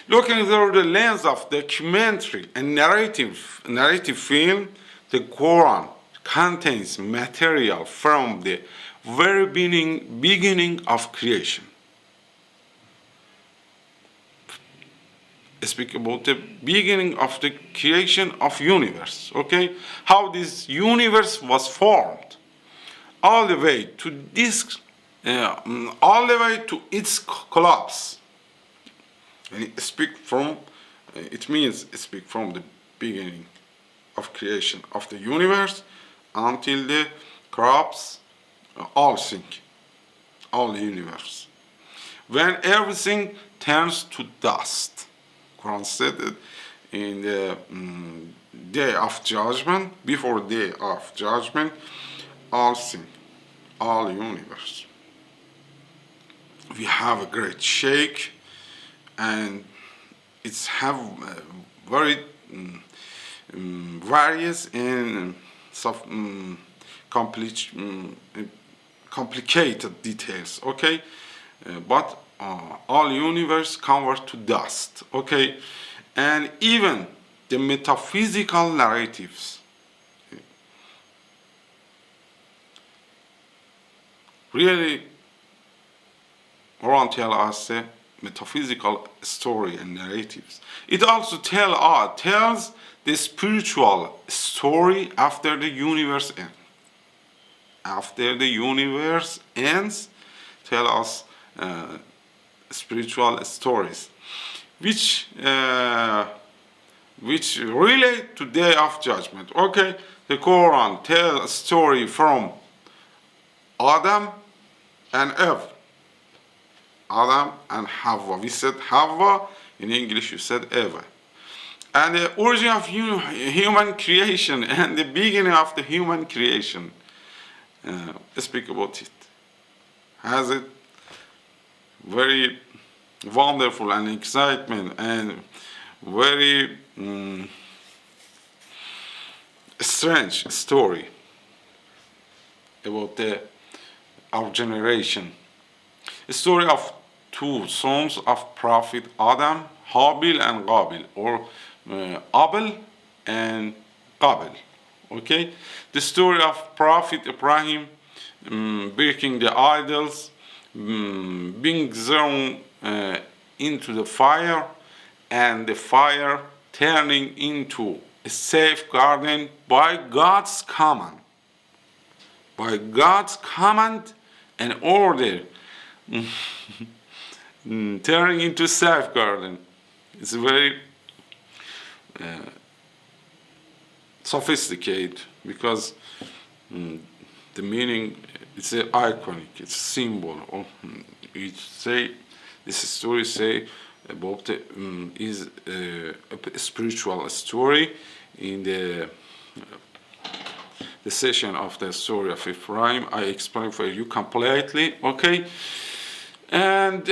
Looking through the lens of documentary and narrative film, the Quran contains material from the very beginning of creation. Speak about the beginning of the creation of universe, okay? How this universe was formed, all the way to this, all the way to its collapse. And it means speak from the beginning of creation of the universe until the collapse, all the universe. When everything turns to dust. Quran said it in the day of judgment, before day of judgment, all universe. We have a great shake, and it's have very various and complicated details, okay? But all universe convert to dust, okay? And even the metaphysical narratives really Quran tell us a metaphysical story and narratives. It also tells the spiritual story after the universe ends. After the universe ends, tell us spiritual stories, which relate to day of judgment. Okay, the Quran tell a story from Adam and Eve. Adam and Hawa. We said Hawa, in English you said Eva. And the origin of human creation and the beginning of the human creation. Speak about it. Has it very wonderful and excitement and very strange story about our generation. A story of two sons of Prophet Adam, Habil and Qabil, or Abel and Qabil. Okay, the story of Prophet Ibrahim breaking the idols, being thrown into the fire, and the fire turning into a safe garden by God's command. By God's command and order, turning into safe garden. It's very sophisticated, because the meaning, it's iconic, it's a symbol. This story say about is a spiritual story. In the session of the story of Ibrahim, I explain for you completely, okay? And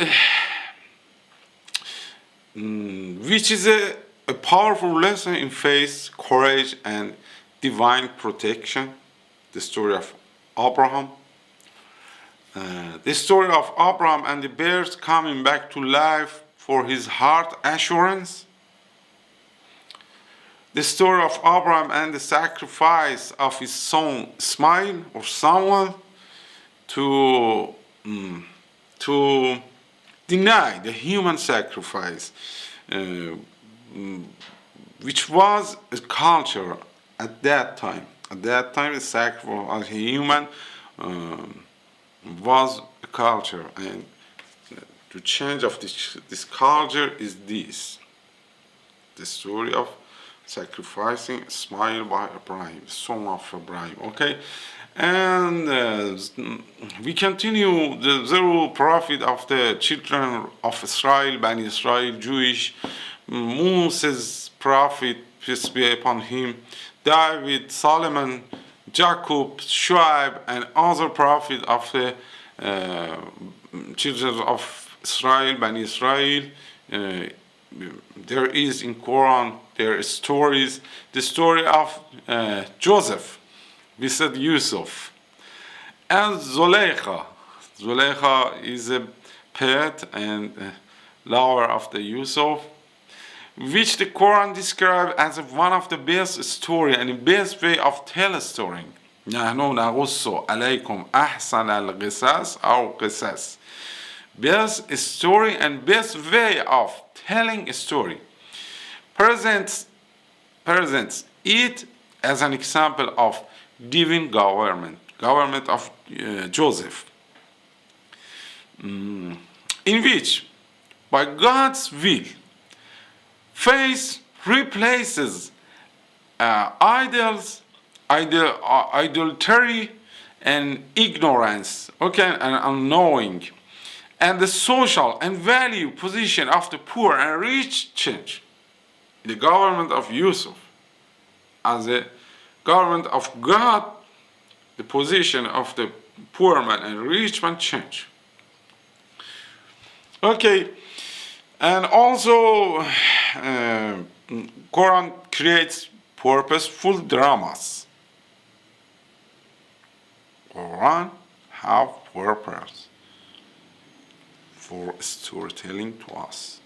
which is a powerful lesson in faith, courage, and divine protection. The story of Abraham. The story of Abraham and the birds coming back to life for his heart assurance. The story of Abraham and the sacrifice of his son Ismail or Samuel to deny the human sacrifice, which was a culture at that time. At that time, the sacrifice of a human was a culture, and the change of this culture is this: the story of sacrificing Ismail by Ibrahim, son of Ibrahim. Okay, and we continue the zero prophet of the children of Israel, Bani Israel, Jewish, Moses prophet, peace be upon him, David, Solomon, Jacob, Shuaib, and other prophets of the children of Israel, Bani Israel. There is in Quran, there are stories. The story of Joseph, we said Yusuf, and Zuleika. Zuleika is a pet and lover of the Yusuf, which the Quran describes as one of the best story and the best way of telling story. نحن نقص عليكم أحسن القصص أو قصص. Best story and best way of telling a story. Presents it as an example of divine government of Joseph, in which, by God's will, faith replaces idolatry and ignorance, and unknowing, and the social and value position of the poor and rich change. The government of Yusuf, as the government of God, the position of the poor man and rich man change. And also Quran creates purposeful dramas. Quran have purpose for storytelling to us.